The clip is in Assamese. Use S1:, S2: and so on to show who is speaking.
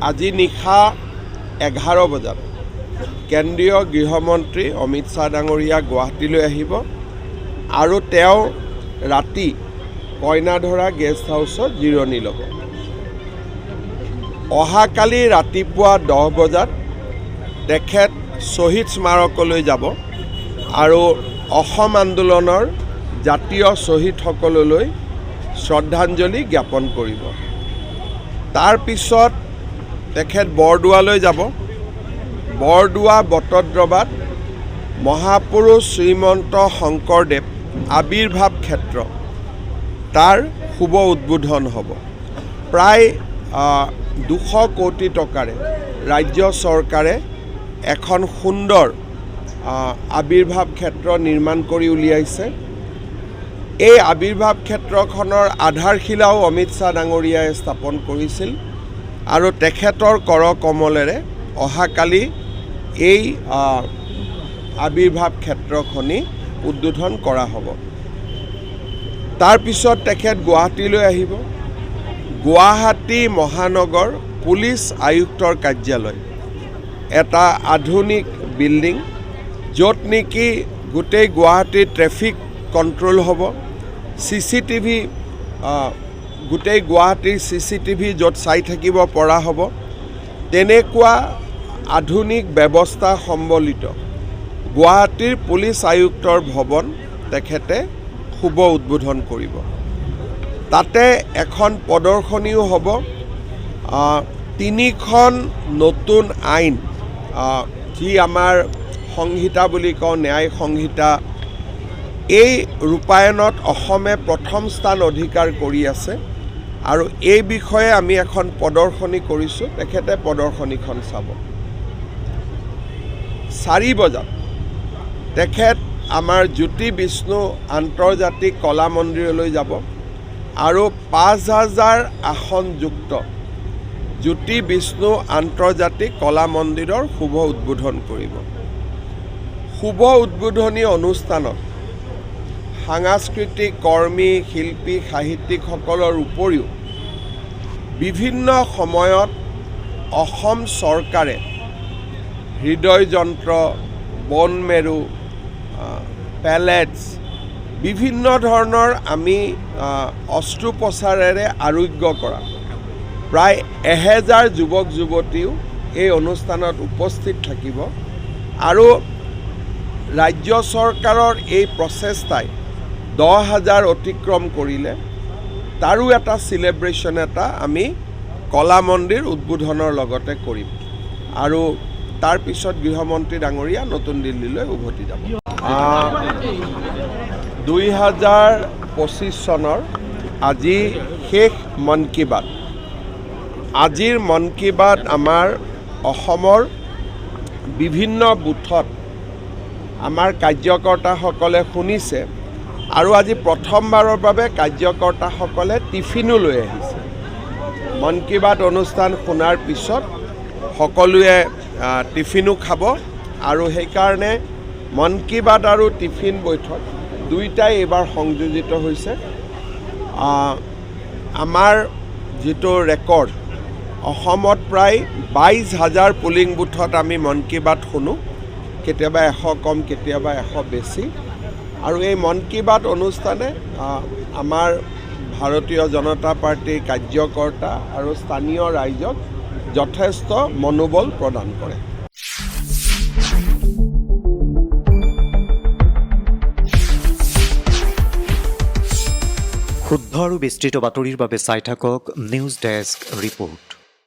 S1: আজি নিশা 11 বজাত কেন্দ্ৰীয় গৃহমন্ত্ৰী অমিত শ্বাহ ডাঙৰীয়া গুৱাহাটীলৈ আহিব আৰু তেওঁ ৰাতি কইনাধৰা গেষ্ট হাউচত জিৰণি ল'ব। অহাকালি ৰাতিপুৱা 10 বজাত তেখেত শ্বহীদ স্মাৰকলৈ যাব আৰু অসম আন্দোলনৰ জাতীয় শ্বহীদসকললৈ শ্ৰদ্ধাঞ্জলি জ্ঞাপন কৰিব। তাৰ পিছত তেখেত বৰদোৱালৈ যাব। বৰদোৱা বটদ্ৰৱাত মহাপুৰুষ শ্ৰীমন্ত শংকৰদেৱ আবিৰ্ভাৱ ক্ষেত্ৰ তাৰ শুভ উদ্বোধন হ'ব। প্ৰায় 200 কোটি টকাৰে ৰাজ্য চৰকাৰে এখন সুন্দৰ আবিৰ্ভাৱ ক্ষেত্ৰ নিৰ্মাণ কৰি উলিয়াইছে। এই আবিৰ্ভাৱ ক্ষেত্ৰখনৰ আধাৰশিলাও অমিত শ্বাহ ডাঙৰীয়াই স্থাপন কৰিছিল আৰু তেখেতৰ কৰ কমলেৰে অহাকালি এই আবিৰ্ভাৱ ক্ষেত্ৰখনি উদ্বোধন কৰা হ'ব। তাৰ পিছত তেখেত গুৱাহাটীলৈ আহিব। গুৱাহাটী মহানগৰ পুলিচ আয়ুক্তৰ কাৰ্যালয় এটা আধুনিক বিল্ডিং, য'ত নেকি গোটেই গুৱাহাটীৰ ট্ৰেফিক কণ্ট্ৰল হ'ব। CCTV গোটেই গুৱাহাটীৰ CCTV য'ত চাই থাকিব পৰা হ'ব, তেনেকুৱা আধুনিক ব্যৱস্থা সম্বলিত গুৱাহাটীৰ পুলিচ আয়ুক্তৰ ভৱন তেখেতে শুভ উদ্বোধন কৰিব। তাতে এখন প্ৰদৰ্শনীও হ'ব। 3খন নতুন আইন, যি আমাৰ সংহিতা বুলি কওঁ, ন্যায় সংহিতা, এই ৰূপায়ণত অসমে প্ৰথম স্থান অধিকাৰ কৰি আছে আৰু এই বিষয়ে আমি এখন প্ৰদৰ্শনী কৰিছোঁ। তেখেতে প্ৰদৰ্শনীখন চাব। 4 বজাত তেখেত আমাৰ জ্যোতি বিষ্ণু আন্তৰ্জাতিক কলা মন্দিৰলৈ যাব আৰু 5000 আসনযুক্ত জ্যোতি বিষ্ণু আন্তৰ্জাতিক কলা মন্দিৰৰ শুভ উদ্বোধন কৰিব। শুভ উদ্বোধনী অনুষ্ঠানত সাংস্কৃতিক কৰ্মী, শিল্পী, সাহিত্যিকসকলৰ উপৰিও বিভিন্ন সময়ত অসম চৰকাৰে হৃদয়যন্ত্ৰ, বন মেৰু, পেলেটছ, বিভিন্ন ধৰণৰ আমি অস্ত্ৰোপচাৰেৰে আৰোগ্য কৰা প্ৰায় 1000 যুৱক যুৱতীও এই অনুষ্ঠানত উপস্থিত থাকিব আৰু ৰাজ্য চৰকাৰৰ এই প্ৰচেষ্টাই 10,000 অতিক্ৰম কৰিলে তাৰো এটা চেলিব্ৰেশ্যন এটা আমি কলা মন্দিৰ উদ্বোধনৰ লগতে কৰিম আৰু তাৰ পিছত গৃহমন্ত্ৰী ডাঙৰীয়া নতুন দিল্লীলৈ উভতি যাব। 2025 চনৰ আজি শেষ মন কী বাত। আজিৰ মন কী বাত আমাৰ অসমৰ বিভিন্ন বুথত আমাৰ কাৰ্যকৰ্তাসকলে শুনিছে আৰু আজি প্ৰথমবাৰৰ বাবে কাৰ্যকৰ্তাসকলে টিফিনো লৈ আহিছে। মন কী বাত অনুষ্ঠান শুনাৰ পিছত সকলোৱে টিফিনো খাব আৰু সেইকাৰণে মন কী বাত আৰু টিফিন বৈঠক দুয়োটাই এইবাৰ সংযোজিত হৈছে। আমাৰ যিটো ৰেকৰ্ড, অসমত প্ৰায় 22,000 পুলিং বুথত আমি মন কী বাত শুনো, কেতিয়াবা 100 কম, কেতিয়াবা 100 বেছি। আৰু এই মন কী বাত অনুষ্ঠানে আমাৰ ভাৰতীয় জনতা পাৰ্টিৰ কাৰ্যকৰ্তা আৰু স্থানীয় ৰাইজক যথেষ্ট মনোবল প্ৰদান কৰে।
S2: শুদ্ধ আৰু বিস্তৃত বাতৰিৰ বাবে চাই থাকক নিউজ ডেস্ক ৰিপৰ্ট।